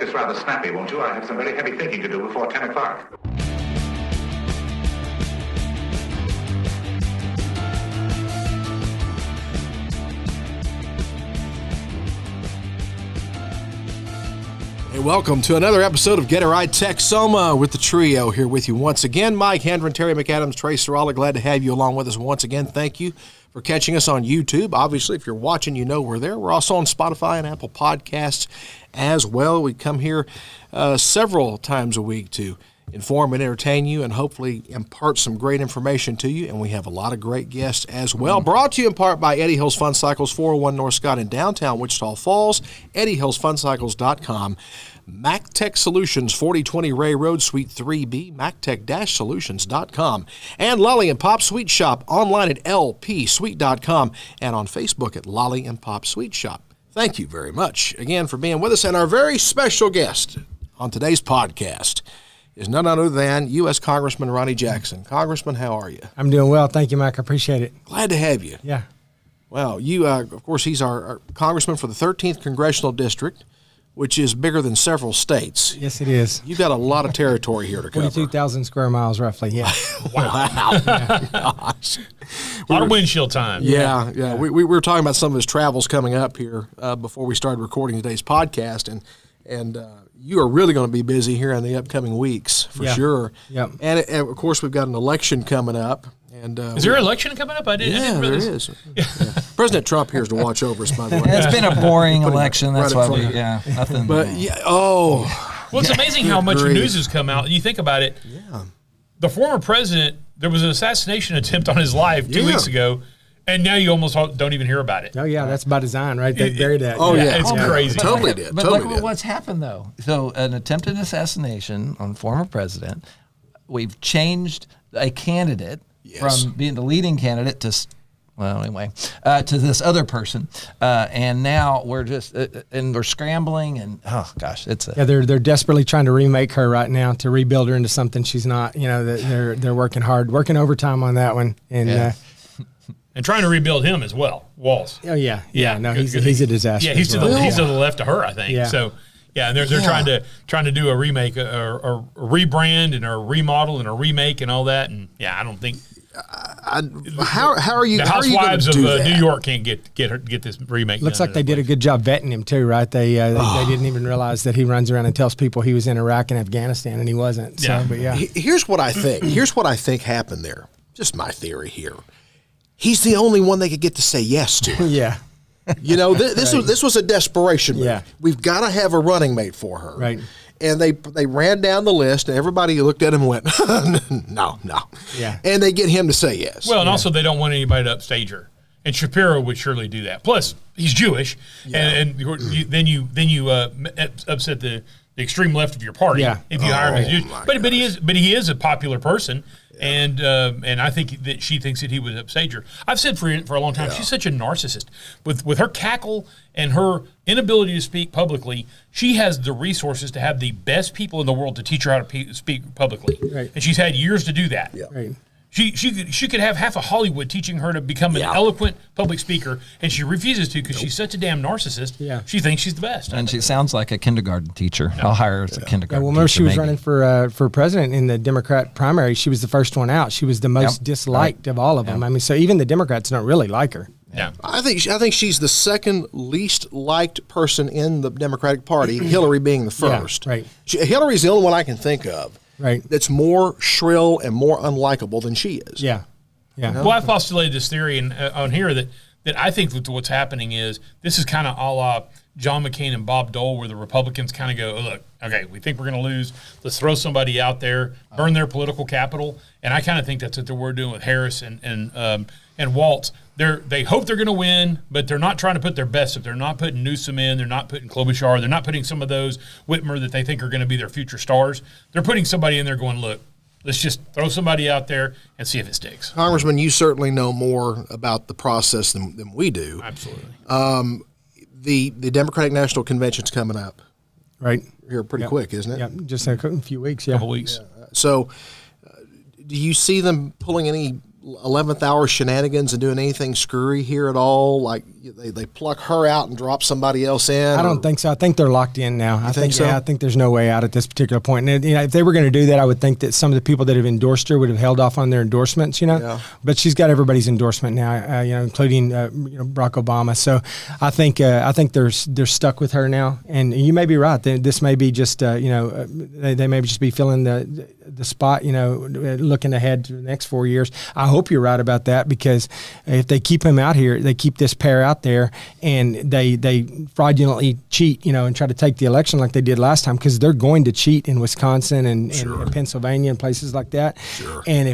this rather snappy, won't you? I have some very heavy thinking to do before 10 o'clock. Hey, welcome to another episode of Get It Right Texoma with the trio here with you once again. Mike Hendren, Terry McAdams, Trey Serrala, glad to have you along with us once again. Thank you for catching us on YouTube. Obviously, if you're watching, you know we're there. We're also on Spotify and Apple Podcasts as well. We come here several times a week to inform and entertain you and hopefully impart some great information to you. And we have a lot of great guests as well. Brought to you in part by Eddie Hills Fun Cycles, 401 North Scott in downtown Wichita Falls, EddieHillsFunCycles.com. MacTech Solutions, 4020 Ray Road, Suite 3B, MacTech-Solutions.com. And Lolly and Pop Sweet Shop, online at lpsweet.com and on Facebook at Lolly and Pop Sweet Shop. Thank you very much again for being with us. And our very special guest on today's podcast is none other than U.S. Congressman Ronny Jackson. Congressman, how are you? I'm doing well. Thank you, Mike. I appreciate it. Glad to have you. Yeah. Well, you, of course, he's our congressman for the 13th Congressional District, which is bigger than several states. Yes, it is. You've got a lot of territory here to cover. 42,000 square miles, roughly, yeah. Wow. Gosh. A lot of windshield time. Yeah. We were talking about some of his travels coming up here before we started recording today's podcast, and you are really going to be busy here in the upcoming weeks, for sure. Yep. And, of course, we've got an election coming up. And is there an election coming up? I didn't there realize. is. Yeah. President Trump here is to watch over us, by the way. It's been a boring election. That's right why nothing. But, well, it's amazing how much news has come out. You think about it. Yeah. The former president, there was an assassination attempt on his life 2 weeks ago, and now you almost don't even hear about it. Oh, yeah, that's by design, right? They buried that. Oh, yeah. It's crazy. Totally did. But totally look did. what's happened, though. So an attempted assassination on former president. We've changed a candidate from being the leading candidate to, to this other person. And now we're just, and we're scrambling, and, oh, gosh, it's a... Yeah, they're desperately trying to remake her right now, to rebuild her into something she's not. You know, they're working hard, working overtime on that one. And and trying to rebuild him as well, Walls. Oh, yeah. No, he's a disaster. Yeah, he's to the left of her, I think. Yeah. So, yeah, and they're trying to do a remake, or a rebrand and a remodel and a remake and all that. And, yeah, I don't think... How are you? The housewives of New York can't get this remake. Looks like they did a good job vetting him too, right? They didn't even realize that he runs around and tells people he was in Iraq and Afghanistan, and he wasn't. So, but here's what I think. Here's what I think happened there. Just my theory here. He's the only one they could get to say yes to. Yeah. You know, this was a desperation move. Yeah. We've got to have a running mate for her. Right. And they ran down the list, and everybody looked at him and went, no. Yeah. And they get him to say yes. Well, and also they don't want anybody to upstage her. And Shapiro would surely do that. Plus, he's Jewish, and then you upset the extreme left of your party if you hire him as Jewish. But he is a popular person. And I think that she thinks that he would upstage her. I've said for a long time, she's such a narcissist. With her cackle and her inability to speak publicly, she has the resources to have the best people in the world to teach her how to speak publicly. Right. And she's had years to do that. Yeah. Right. She could have half of Hollywood teaching her to become an eloquent public speaker, and she refuses to because she's such a damn narcissist. Yeah. She thinks she's the best. And she sounds like a kindergarten teacher. I'll hire her as a kindergarten well, remember teacher. she was running for president in the Democrat primary. She was the first one out. She was the most disliked of all of them. I mean, so even the Democrats don't really like her. Yeah. I think she's the second least liked person in the Democratic Party, Hillary being the first. Yeah, right. Hillary's the only one I can think of. Right. That's more shrill and more unlikable than she is. Yeah. Yeah. Well, I've postulated this theory on here that I think that what's happening is this is kind of a la John McCain and Bob Dole, where the Republicans kind of go, oh, look, okay, we think we're going to lose. Let's throw somebody out there, burn their political capital. And I kind of think that's what we're doing with Harris and Waltz. They hope they're going to win, but they're not trying to put their best up. They're not putting Newsom in. They're not putting Klobuchar. They're not putting some of those Whitmer that they think are going to be their future stars. They're putting somebody in there going, look, let's just throw somebody out there and see if it sticks. Congressman, you certainly know more about the process than we do. Absolutely. The Democratic National Convention's coming up. Right. Here pretty quick, isn't it? Yeah, just in a few weeks. Yeah. Couple weeks. So do you see them pulling any 11th hour shenanigans and doing anything screwy here at all? Like they pluck her out and drop somebody else in? I don't think so. I think they're locked in now. I think so? Yeah, I think there's no way out at this particular point. And if they were going to do that, I would think that some of the people that have endorsed her would have held off on their endorsements. Yeah. But she's got everybody's endorsement now. Including Barack Obama. So I think they're stuck with her now. And you may be right. This may be just they may just be filling the spot. Looking ahead to the next 4 years. I hope you're right about that, because if they keep him out here, they keep this pair out there, and they fraudulently cheat, and try to take the election like they did last time, because they're going to cheat in Wisconsin and Pennsylvania and places like that. Sure. And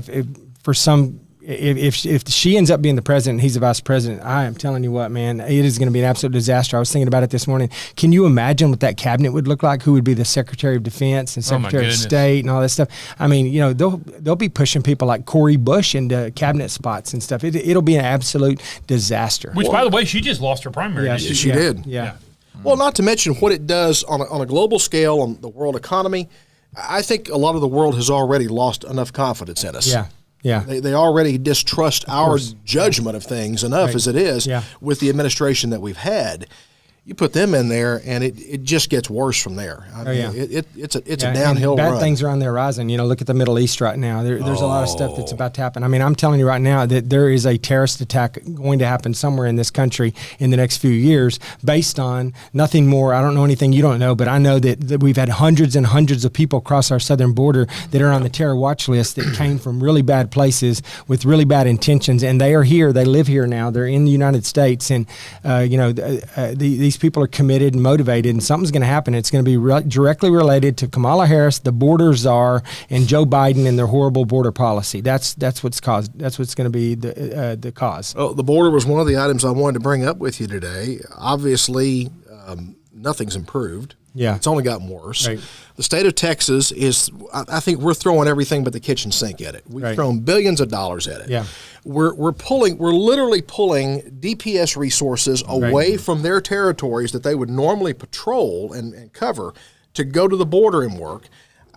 if she ends up being the president and he's the vice president, I am telling you what, man, it is going to be an absolute disaster. I was thinking about it this morning. Can you imagine what that cabinet would look like? Who would be the Secretary of Defense and Secretary of State and all that stuff? I mean, they'll be pushing people like Cori Bush into cabinet spots and stuff. It'll be an absolute disaster. Which, by the way, she just lost her primary. Yeah, she did. Yeah. Well, not to mention what it does on a global scale on the world economy. I think a lot of the world has already lost enough confidence in us. Yeah. Yeah. They already distrust our judgment of things enough as it is with the administration that we've had. You put them in there, and it just gets worse from there. It's a downhill run. Bad things are on the horizon. Look at the Middle East right now. There's a lot of stuff that's about to happen. I mean, I'm telling you right now that there is a terrorist attack going to happen somewhere in this country in the next few years based on nothing more. I don't know anything you don't know, but I know that we've had hundreds and hundreds of people cross our southern border that are on the terror watch list that came from really bad places with really bad intentions, and they are here. They live here now. They're in the United States, and these people are committed and motivated, and something's going to happen. It's going to be directly related to Kamala Harris, the border czar, and Joe Biden and their horrible border policy. That's what's caused. That's what's going to be the cause. Oh, the border was one of the items I wanted to bring up with you today. Obviously, nothing's improved. Yeah. It's only gotten worse. Right. The state of Texas is, I think we're throwing everything but the kitchen sink at it. We've thrown billions of dollars at it. Yeah. We're literally pulling DPS resources away from their territories that they would normally patrol and cover to go to the border and work.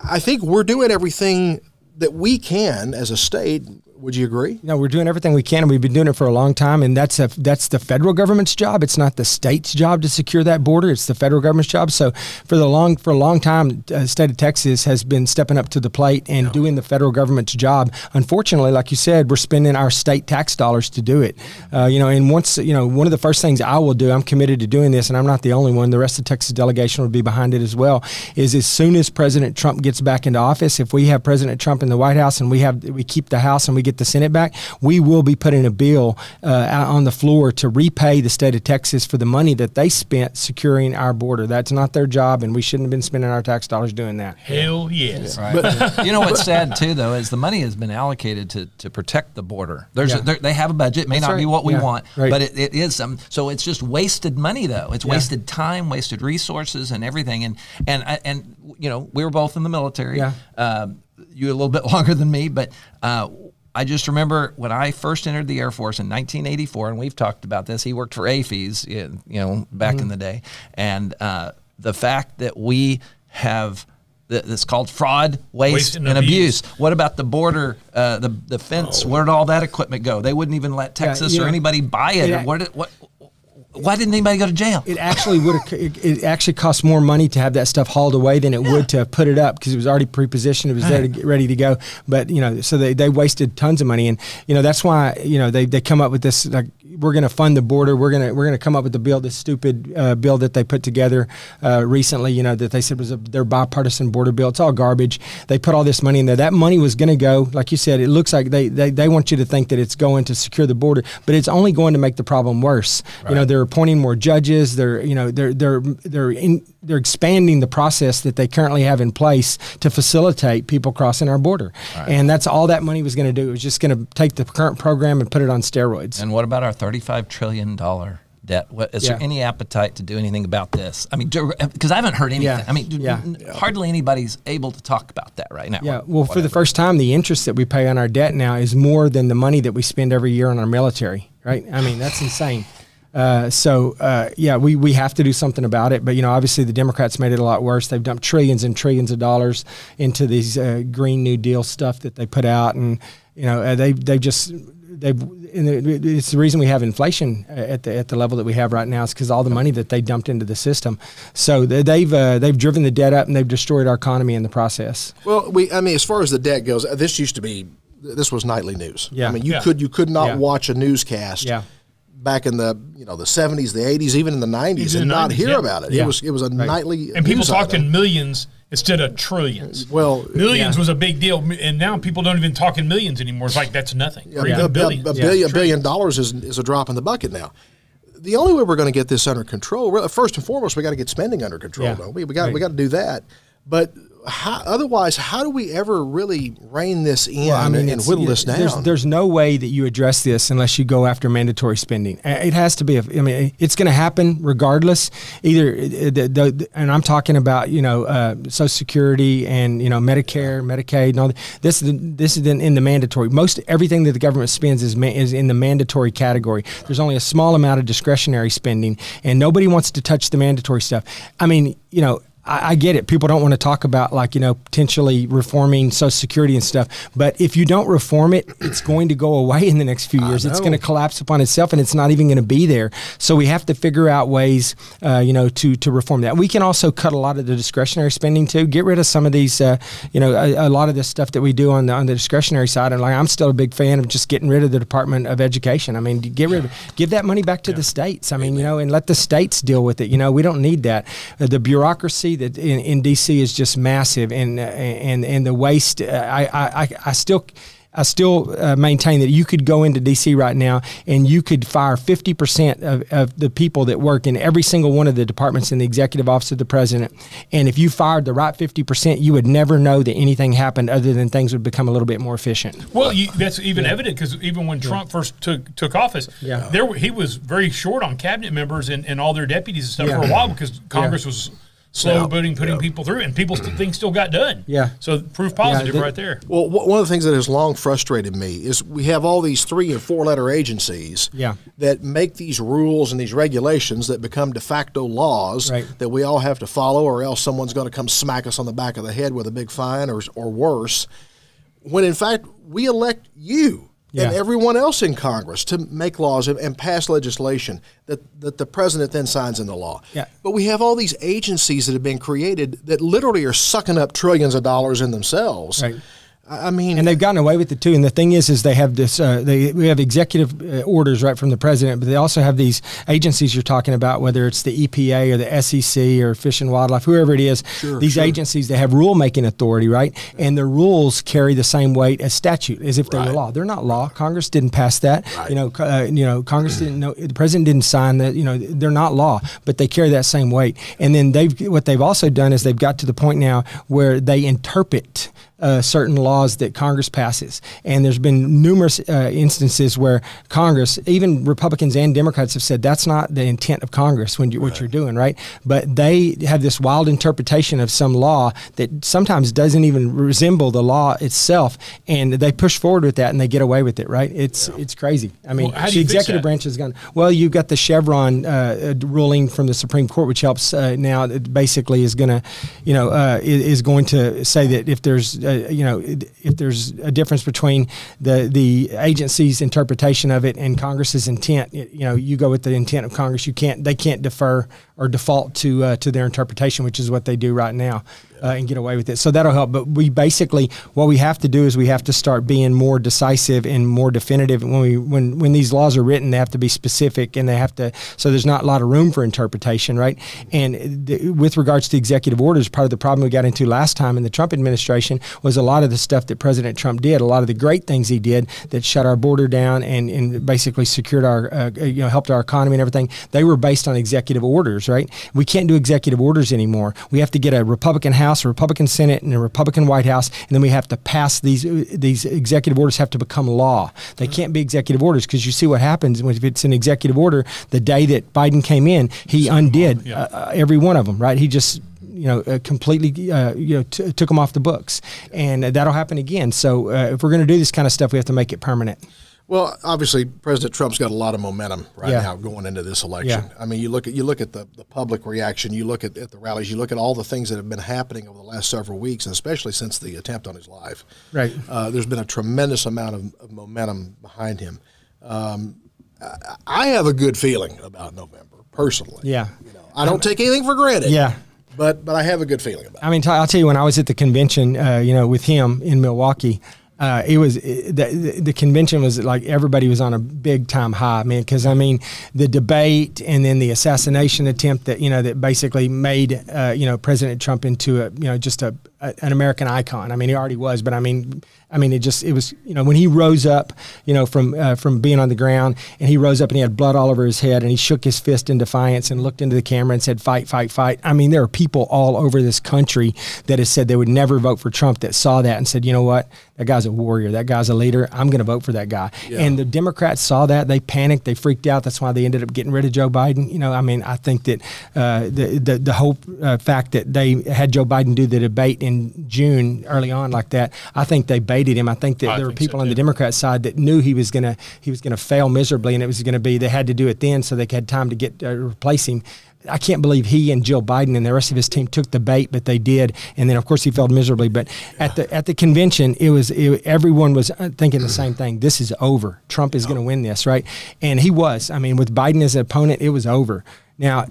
I think we're doing everything that we can as a state. Would you agree? No, we're doing everything we can, and we've been doing it for a long time, and that's the federal government's job. It's not the state's job to secure that border. It's the federal government's job. So for a long time, the state of Texas has been stepping up to the plate and doing the federal government's job. Unfortunately, like you said, we're spending our state tax dollars to do it. And once, one of the first things I will do, I'm committed to doing this, and I'm not the only one, the rest of the Texas delegation will be behind it as well, is as soon as President Trump gets back into office, if we have President Trump in the White House and we keep the House and we get the Senate back, we will be putting a bill out on the floor to repay the state of Texas for the money that they spent securing our border. That's not their job, and we shouldn't have been spending our tax dollars doing that. Hell yes. Right. But you know what's sad too, though, is the money has been allocated to protect the border. They have a budget. It may not be what we want, but it is some. So it's just wasted money, though. It's wasted time, wasted resources, and everything. And we were both in the military. Yeah. You a little bit longer than me, but. I just remember when I first entered the Air Force in 1984, and we've talked about this. He worked for AFBs, back in the day, and the fact that we have this called fraud, waste and abuse. What about the border, the fence? Where did all that equipment go? They wouldn't even let Texas or anybody buy it. Why didn't anybody go to jail? It actually it actually cost more money to have that stuff hauled away than it would to put it up, because it was already pre-positioned. It was there to get ready to go. But so they wasted tons of money, and that's why they come up with this, like, we're going to fund the border. We're going to come up with the bill, this stupid bill that they put together recently. That they said was their bipartisan border bill. It's all garbage. They put all this money in there. That money was going to go, like you said. It looks like they want you to think that it's going to secure the border, but it's only going to make the problem worse. Right. They're appointing more judges. They're expanding the process that they currently have in place to facilitate people crossing our border. Right. And that's all that money was going to do. It was just going to take the current program and put it on steroids. And what about our $35 trillion debt? Is there any appetite to do anything about this? I mean, because I haven't heard anything. Yeah. I mean, hardly anybody's able to talk about that right now. Yeah. Well, for the first time, the interest that we pay on our debt now is more than the money that we spend every year on our military. Right? I mean, that's insane. We have to do something about it. But, obviously the Democrats made it a lot worse. They've dumped trillions and trillions of dollars into these Green New Deal stuff that they put out. And, it's the reason we have inflation at the level that we have right now is because all the money that they dumped into the system. So they've driven the debt up and they've destroyed our economy in the process. Well, as far as the debt goes, this was nightly news. Yeah. I mean, you could not watch a newscast back in the 70s, the 80s, even in the 90s, and not hear about it. Yeah. It was a nightly and people news talked item. in millions instead of trillions. Well, millions was a big deal, and now people don't even talk in millions anymore. It's like that's nothing. A $1 billion is a drop in the bucket now. The only way we're going to get this under control, first and foremost, we got to get spending under control. Don't we? We got to do that. But otherwise, how do we ever really rein this in and whittle this down? There's no way that you address this unless you go after mandatory spending. It has to be. It's going to happen regardless. Either, and I'm talking about Social Security and Medicare, Medicaid, and all. This is in the mandatory. Most everything that the government spends is in the mandatory category. There's only a small amount of discretionary spending, and nobody wants to touch the mandatory stuff. I get it. People don't want to talk about potentially reforming Social Security and stuff. But if you don't reform it, it's going to go away in the next few years. It's going to collapse upon itself, and it's not even going to be there. So we have to figure out ways, to reform that. We can also cut a lot of the discretionary spending too. Get rid of some of these, a lot of the stuff that we do on the discretionary side. And I'm still a big fan of just getting rid of the Department of Education. I mean, give that money back to the states. and let the states deal with it. We don't need that. The bureaucracy that in D.C. is just massive, and the waste. I still maintain that you could go into D.C. right now and you could fire 50% of the people that work in every single one of the departments in the executive office of the president. And if you fired the right 50%, you would never know that anything happened other than things would become a little bit more efficient. Well, that's even evident because even when Trump first took office, he was very short on cabinet members and all their deputies and stuff for a while because Congress was slow putting people through, and things still got done. Yeah. So proof positive right there. Well, one of the things that has long frustrated me is we have all these 3- and 4-letter agencies that make these rules and these regulations that become de facto laws that we all have to follow, or else someone's going to come smack us on the back of the head with a big fine or worse. When in fact we elect you and everyone else in Congress to make laws and pass legislation that the president then signs into law. Yeah. But we have all these agencies that have been created that literally are sucking up trillions of dollars in themselves. Right. And they've gotten away with it too. And the thing is they have this. We have executive orders right from the president, but they also have these agencies you're talking about, whether it's the EPA or the SEC or Fish and Wildlife, whoever it is. These agencies, they have rule-making authority, right? And the rules carry the same weight as statute, as if they were law. They're not law. Congress didn't pass that. Right. Congress didn't know. The president didn't sign that. They're not law, but they carry that same weight. And then what they've also done is they've got to the point now where they interpret certain laws that Congress passes. And there's been numerous instances where Congress, even Republicans and Democrats, have said that's not the intent of Congress what you're doing, right? But they have this wild interpretation of some law that sometimes doesn't even resemble the law itself, and they push forward with that and they get away with it, right? It's crazy. The executive branch has gone, you've got the Chevron ruling from the Supreme Court, which helps now. It basically is going to, is going to say that if there's if there's a difference between the agency's interpretation of it and Congress's intent, you go with the intent of Congress. They can't defer or default to their interpretation, which is what they do right now. And get away with it. So that'll help. But what we have to do is we have to start being more decisive and more definitive. When these laws are written, they have to be specific, and they have to. So there's not a lot of room for interpretation, right? And with regards to executive orders, part of the problem we got into last time in the Trump administration was a lot of the stuff that President Trump did, a lot of the great things he did that shut our border down and basically secured our, helped our economy and everything. They were based on executive orders, right? We can't do executive orders anymore. We have to get a Republican House, a Republican Senate, and a Republican White House, and then we have to pass these executive orders have to become law. They can't be executive orders because you see what happens if it's an executive order. The day that Biden came in, he undid every one of them, right? He just completely took them off the books, and that'll happen again. So if we're going to do this kind of stuff, we have to make it permanent. Well, obviously, President Trump's got a lot of momentum right now going into this election. Yeah. I mean, you look at the public reaction, you look at the rallies, you look at all the things that have been happening over the last several weeks, and especially since the attempt on his life. Right. There's been a tremendous amount of momentum behind him. I have a good feeling about November, personally. Yeah. I don't take anything for granted. Yeah. But I have a good feeling about it. I mean, I'll tell you, when I was at the convention, with him in Milwaukee, it was the convention was like everybody was on a big time high, man. Because I mean, the debate and then the assassination attempt that basically made President Trump into just an American icon. I mean, he already was, but I mean, it was when he rose up, from being on the ground, and he rose up and he had blood all over his head, and he shook his fist in defiance and looked into the camera and said, "Fight, fight, fight." I mean, there are people all over this country that have said they would never vote for Trump, that saw that and said, "You know what? That guy's a warrior. That guy's a leader. I'm going to vote for that guy." Yeah. And the Democrats saw that. They panicked. They freaked out. That's why they ended up getting rid of Joe Biden. I mean, I think that the whole fact that they had Joe Biden do the debate in June early on like that, I think they baited him. I think that there were people on the Democrat side that knew he was gonna fail miserably, and it was gonna be they had to do it then so they had time to get replace him. I can't believe he and Jill Biden and the rest of his team took the bait, but they did, and then of course he failed miserably. But at the convention, everyone was thinking the same thing. This is over. Trump is going to win this, right? And he was. I mean, with Biden as an opponent, it was over. Now,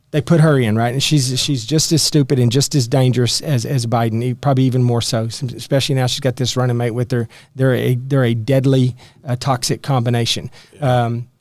they put her in, right? And she's just as stupid and just as dangerous as Biden, probably even more so, especially now she's got this running mate with her. They're a deadly, toxic combination.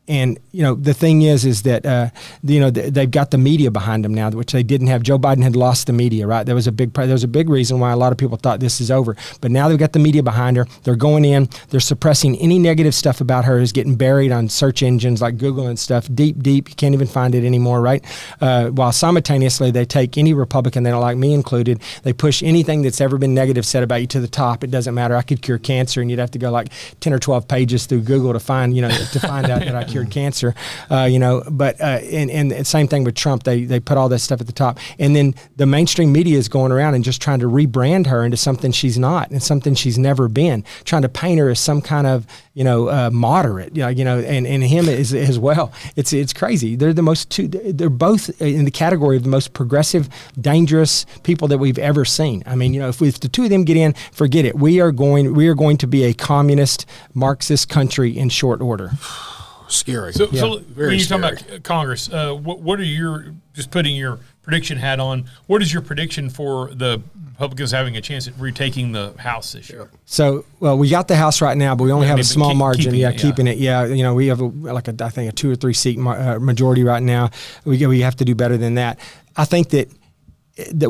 And the thing is that they've got the media behind them now, which they didn't have. Joe Biden had lost the media, right? There was a big reason why a lot of people thought this is over. But now they've got the media behind her. They're going in. They're suppressing any negative stuff about her is getting buried on search engines like Google and stuff. Deep. You can't even find it anymore, right? While simultaneously they take any Republican they don't like, me included. They push anything that's ever been negative said about you to the top. It doesn't matter. I could cure cancer, and you'd have to go like 10 or 12 pages through Google to find out that I cured cancer, but and same thing with Trump. They put all that stuff at the top, and then the mainstream media is going around and just trying to rebrand her into something she's not and something she's never been, trying to paint her as some kind of moderate, and him as well. It's crazy. They're they're both in the category of the most progressive, dangerous people that we've ever seen. I mean, if the two of them get in, forget it. We are going to be a communist, Marxist country in short order. Scary. So very when you're scary. talking about Congress, what are just putting your prediction hat on, what is your prediction for the Republicans having a chance at retaking the House this year? So, well, we got the House right now, but we only have a small margin. Keeping it. Yeah, we have I think a 2 or 3 seat majority right now. We have to do better than that. I think that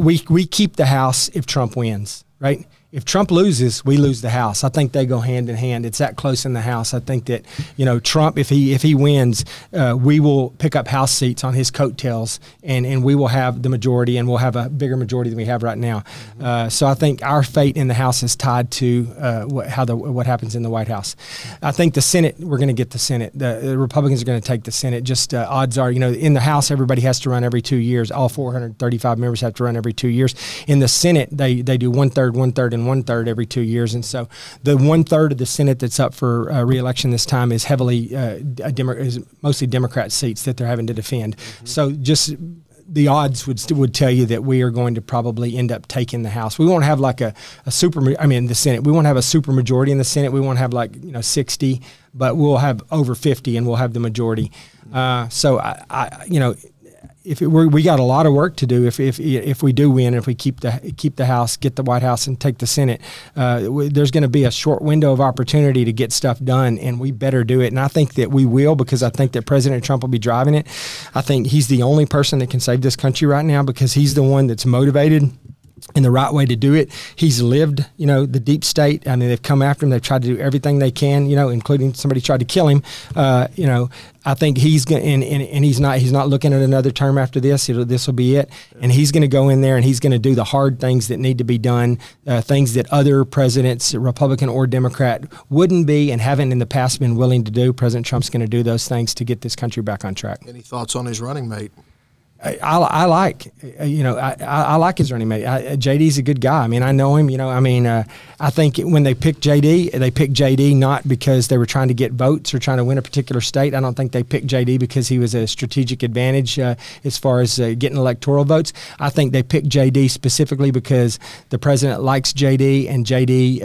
we keep the House if Trump wins, right? If Trump loses, we lose the House. I think they go hand in hand. It's that close in the House. I think that Trump, if he wins, we will pick up House seats on his coattails, and we will have the majority, and we'll have a bigger majority than we have right now. So I think our fate in the House is tied to what happens in the White House. I think the Senate, we're going to get the Senate. The Republicans are going to take the Senate. Just odds are, in the House, everybody has to run every 2 years. All 435 members have to run every 2 years. In the Senate, they do 1/3, 1/3, and 1/3 every 2 years, and so the 1/3 of the Senate that's up for re-election this time is heavily is mostly Democrat seats that they're having to defend. So just the odds would tell you that we are going to probably end up taking the House. We won't have like the Senate. We won't have a super majority in the Senate. We won't have 60, but we'll have over 50, and we'll have the majority. So we got a lot of work to do if we do win, if we keep the House, get the White House, and take the Senate. There's going to be a short window of opportunity to get stuff done, and we better do it. And I think that we will, because I think that President Trump will be driving it. I think he's the only person that can save this country right now, because he's the one that's motivated in the right way to do it. He's lived, the deep state. I mean, they've come after him. They've tried to do everything they can, including somebody tried to kill him. I think he's going, and he's not looking at another term after this. This will be it, and he's going to go in there and he's going to do the hard things that need to be done, things that other presidents, Republican or Democrat, wouldn't be and haven't in the past been willing to do. President Trump's going to do those things to get this country back on track. Any thoughts on his running mate? I like, I like his running mate. JD's a good guy. I mean, I know him. I think when they picked JD not because they were trying to get votes or trying to win a particular state. I don't think they picked JD because he was a strategic advantage as far as getting electoral votes. I think they picked JD specifically because the president likes JD, and JD,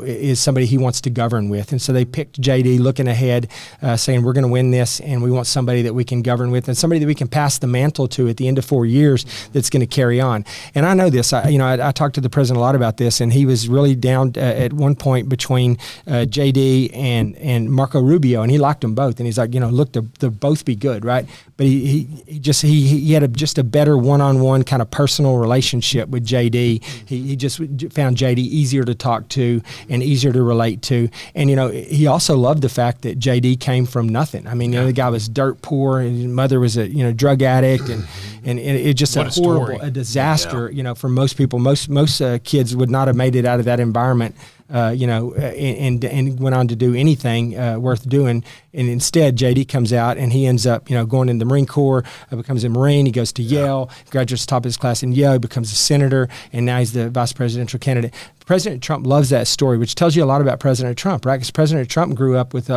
is somebody he wants to govern with. And so they picked JD looking ahead, saying we're going to win this, and we want somebody that we can govern with and somebody that we can pass the mantle to at the end of 4 years that's going to carry on. And I know this. I talked to the president a lot about this, and he was really down at one point between JD and Marco Rubio, and he liked them both. And he's like, look, they'll both be good, right? But he had just a better one-on-one kind of personal relationship with JD. He just found JD easier to talk to and easier to relate to. And he also loved the fact that JD came from nothing. I mean, the guy was dirt poor, and his mother was a drug addict, and it just a horrible disaster. For most people, most kids would not have made it out of that environment. And went on to do anything worth doing. And instead, JD comes out and he ends up, going in the Marine Corps, becomes a Marine. He goes to Yale, graduates top of his class in Yale, he becomes a senator, and now he's the vice presidential candidate. President Trump loves that story, which tells you a lot about President Trump, right? Because President Trump grew up with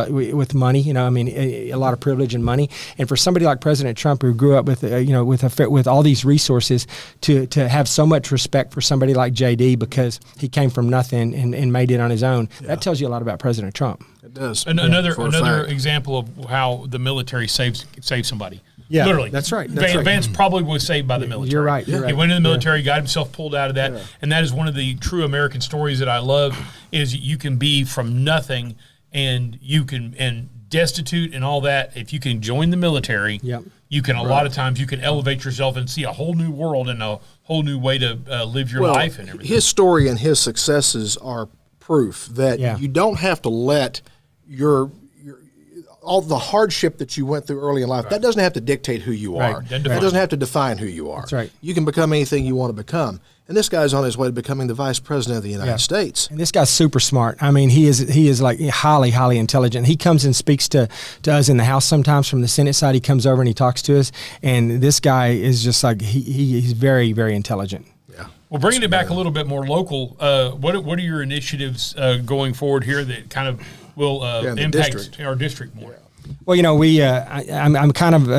money, a lot of privilege and money. And for somebody like President Trump, who grew up with all these resources, to have so much respect for somebody like JD because he came from nothing and made it on his own, that tells you a lot about President Trump. It does. And another example of how the military saves somebody. Yeah, literally. That's right. Vance probably was saved by the military. You're right. He went in the military, got himself pulled out of that, and that is one of the true American stories that I love. Is you can be from nothing and destitute and all that. If you can join the military, you can a lot of times you can elevate yourself and see a whole new world and a whole new way to live your life and everything. His story and his successes are proof that you don't have to let all the hardship that you went through early in life, that doesn't have to dictate who you are. That doesn't have to define who you are. That's right. You can become anything you want to become. And this guy's on his way to becoming the vice president of the United States. And this guy's super smart. I mean, he is like highly, highly intelligent. He comes and speaks to us in the House sometimes from the Senate side. He comes over and he talks to us. And this guy is just like, he's very, very intelligent. Well, bringing it back a little bit more local, what are your initiatives going forward here that kind of will impact our district more? Well, I'm kind of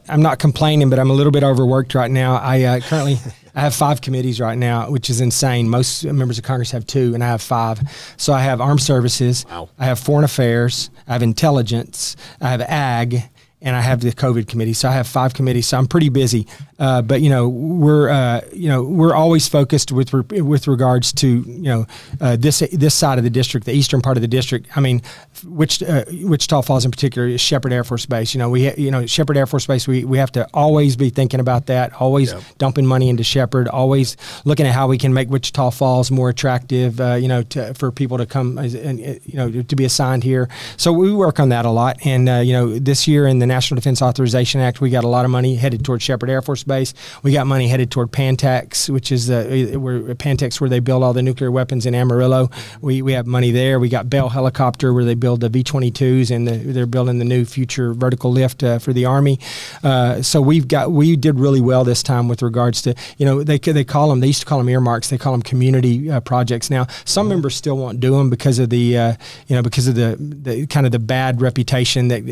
I'm not complaining, but I'm a little bit overworked right now. I currently have 5 committees right now, which is insane. Most members of Congress have 2, and I have 5. So I have Armed Services, I have Foreign Affairs, I have Intelligence, I have Ag, and I have the COVID committee. So I have 5 committees. So I'm pretty busy. But we're always focused with regards to this side of the district, the eastern part of the district. I mean, Wichita Falls in particular is Shepherd Air Force Base. Shepherd Air Force Base. We have to always be thinking about that. Always dumping money into Shepherd. Always looking at how we can make Wichita Falls more attractive. For people to come to be assigned here. So we work on that a lot. And this year in the National Defense Authorization Act, we got a lot of money headed toward Shepherd Air Force Base. We got money headed toward Pantex, which is where they build all the nuclear weapons in Amarillo. We have money there. We got Bell Helicopter, where they build the V-22s, and they're building the new future vertical lift for the Army. So we did really well this time with regards to they used to call them earmarks. They call them community projects now. Some members still won't do them because of the kind of the bad reputation that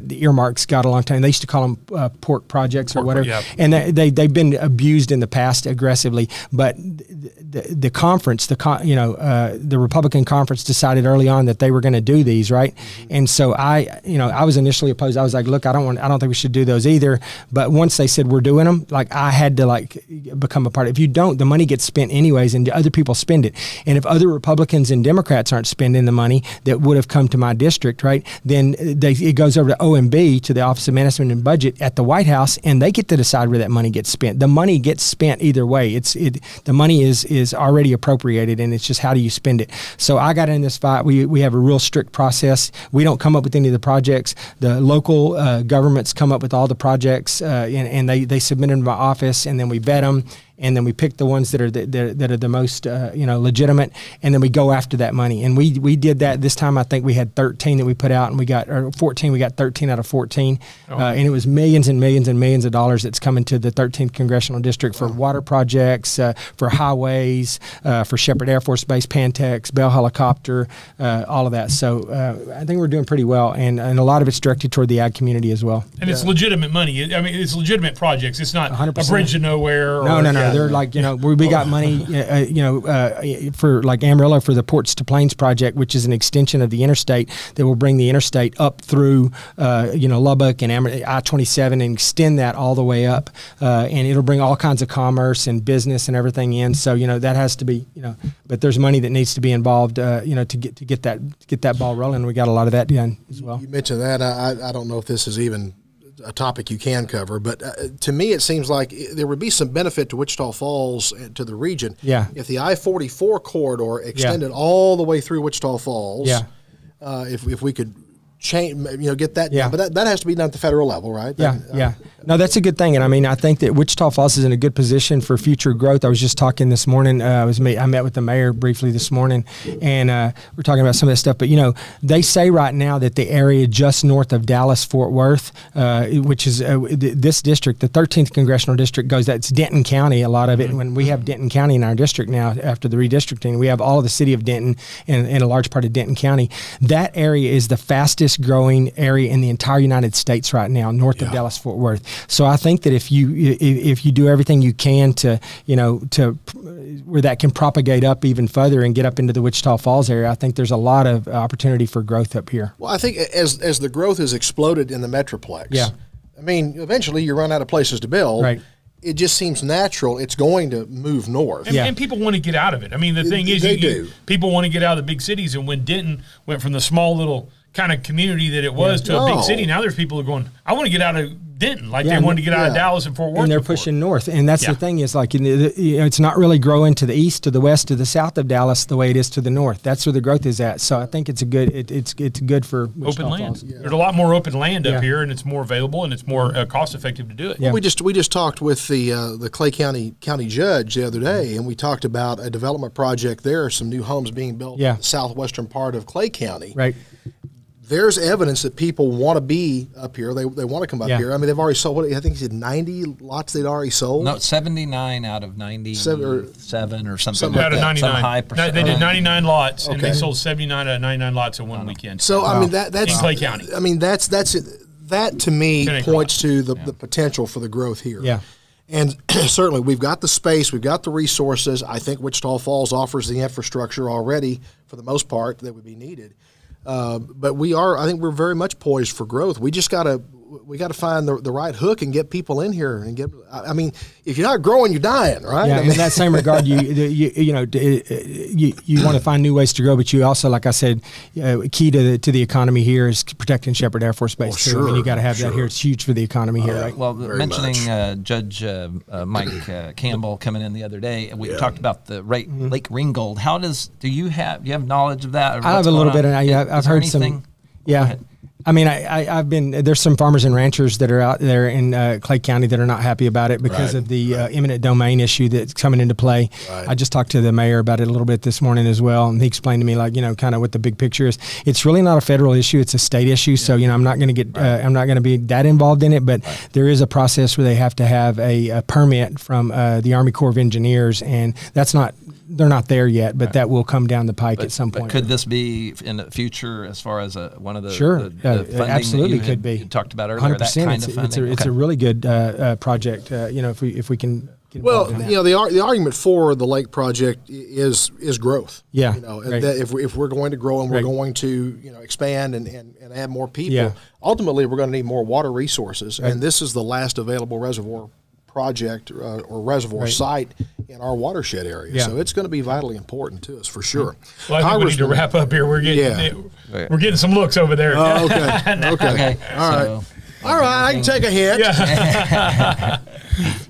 the earmarks got a long time. They used to call them pork projects or whatever. Yep. And they've been abused in the past aggressively. But the conference, the Republican conference decided early on that they were going to do these, right? And so I was initially opposed. I was like, look, I don't think we should do those either. But once they said we're doing them, I had to become a part of it. If you don't, the money gets spent anyways, and other people spend it. And if other Republicans and Democrats aren't spending the money that would have come to my district, right, then it goes over to OMB, to the Office of Management and Budget at the White House, and they get to decide where that money gets spent. The money gets spent either way. The money is already appropriated, and it's just how do you spend it. So I got in this fight. We have a real strict process. We don't come up with any of the projects. The local governments come up with all the projects, and they submit them to my office, and then we vet them. and then we pick the ones that are the most legitimate, and then we go after that money. And we did that this time. I think we had 13 that we put out, and we got 14. We got 13 out of 14, and it was millions and millions and millions of dollars that's coming to the 13th Congressional District for water projects, for highways, for Shepherd Air Force Base, Pantex, Bell Helicopter, all of that. So I think we're doing pretty well, and a lot of it's directed toward the ag community as well. And it's legitimate money. I mean, it's legitimate projects. It's not 100%. A bridge to nowhere. No. They're like, we got money, for like Amarillo for the Ports to Plains project, which is an extension of the interstate that will bring the interstate up through, Lubbock and I-27 and extend that all the way up. And it'll bring all kinds of commerce and business and everything in. So, that has to be, but there's money that needs to be involved, to get that ball rolling. We got a lot of that done as well. You mentioned that. I don't know if this is even a topic you can cover, but to me it seems like there would be some benefit to Wichita Falls and to the region. Yeah. If the I-44 corridor extended all the way through Wichita Falls. Yeah. If we could change, get that Yeah. done. But that has to be done at the federal level, right? Yeah. No, that's a good thing. And I mean, I think that Wichita Falls is in a good position for future growth. I was just talking this morning. I met with the mayor briefly this morning, and we're talking about some of that stuff. But, they say right now that the area just north of Dallas-Fort Worth, which is this district, the 13th Congressional District that's Denton County, a lot of it. When we have Denton County in our district now after the redistricting, we have all of the city of Denton and a large part of Denton County. That area is the fastest growing area in the entire United States right now, north of Dallas-Fort Worth. So I think that if you do everything you can to where that can propagate up even further and get up into the Wichita Falls area, I think there's a lot of opportunity for growth up here. Well, I think as the growth has exploded in the Metroplex, I mean, eventually you run out of places to build. Right. It just seems natural. It's going to move north. And people want to get out of it. I mean, the thing is, people want to get out of the big cities. And when Denton went from the small little kind of community that it was to a big city, now there's people who are going, I want to get out of Denton, like they wanted to get out of Dallas and Fort Worth. And they're pushing north. And that's the thing is, like, it's not really growing to the east, to the west, to the south of Dallas the way it is to the north. That's where the growth is at. So I think it's it's good for Wichita open land. Falls. There's a lot more open land up here, and it's more available, and it's more cost effective to do it. Yeah. We just talked with the Clay County judge the other day, and we talked about a development project there, some new homes being built in the southwestern part of Clay County. Right. There's evidence that people want to be up here. They want to come up here. I mean, they've already sold, I think he said 90 lots they'd already sold. No, 79 out of 97 or something out of 99. Some high percent. They did 99 lots, and they sold 79 out of 99 lots in one weekend. So, I mean, that's in Clay County. I mean, that to me points to the potential for the growth here. Yeah. And certainly we've got the space, we've got the resources. I think Wichita Falls offers the infrastructure already for the most part that would be needed. But I think we're very much poised for growth. We just got to find the right hook and get people in here and get. I mean, if you're not growing, you're dying, right? Yeah. I mean, In that same regard, you want to find new ways to grow, but you also, like I said, key to the economy here is protecting Shepherd Air Force Base. Sure, I mean, you got to have that here. It's huge for the economy here. Right? Well, mentioning Judge Mike Campbell coming in the other day, we talked about the Lake Ringgold. Do you have knowledge of that? I have a little bit. I've heard some. Yeah. I mean, there's some farmers and ranchers that are out there in Clay County that are not happy about it because of the eminent domain issue that's coming into play. Right. I just talked to the mayor about it a little bit this morning as well, and he explained to me, like, kind of what the big picture is. It's really not a federal issue; it's a state issue. So, I'm not going to get, I'm not going to be that involved in it. But there is a process where they have to have a permit from the Army Corps of Engineers, and they're not there yet, but that will come down the pike at some point. Could this be in the future as far as one of the funding absolutely that could be. You talked about earlier? 100%. That kind of funding? It's a really good project. If we can. Well, the argument for the lake project is growth. Yeah. That if we're going to grow and we're going to expand and add more people, ultimately we're going to need more water resources, and this is the last available reservoir project or reservoir site in our watershed area. So it's going to be vitally important to us for sure. Well, I think we need to wrap up here. We're getting some looks over there. Oh, okay. Okay. All right. I can take a hint.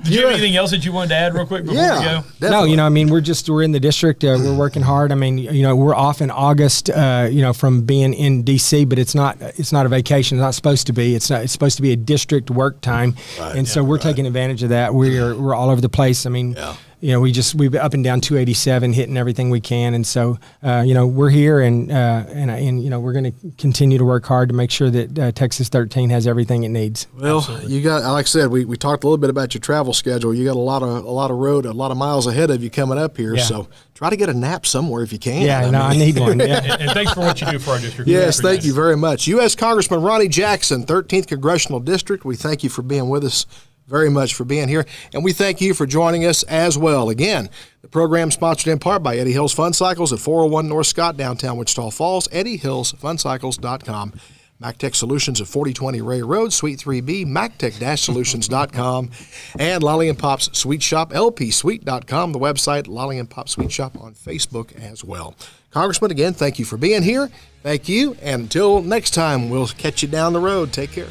Did you have anything else that you wanted to add real quick before we go? Definitely. No, I mean, we're in the district. We're working hard. I mean, we're off in August, from being in D.C., but it's not a vacation. It's not supposed to be. It's supposed to be a district work time. Right. And so we're taking advantage of that. We're all over the place. I mean, we've been up and down 287, hitting everything we can. And so, we're here and we're going to continue to work hard to make sure that Texas 13 has everything it needs. Well, Absolutely. You got, like I said, we talked a little bit about your travel schedule. You got a lot of road, a lot of miles ahead of you coming up here. Yeah. So try to get a nap somewhere if you can. Yeah, I need one. Yeah. and thanks for what you do for our district. Yes, thank you very much. U.S. Congressman Ronny Jackson, 13th Congressional District. We thank you for being with us. Very much for being here, and we thank you for joining us as well. Again, the program sponsored in part by Eddie Hills Fun Cycles at 401 North Scott, downtown Wichita Falls, eddiehillsfuncycles.com. MacTech Solutions at 4020 Ray Road, Suite 3B, MacTech-Solutions.com, and Lolly and Pop's Sweet Shop, lpsweet.com, the website, Lolly and Pop Sweet Shop on Facebook as well. Congressman, again, thank you for being here. Thank you, and until next time, we'll catch you down the road. Take care.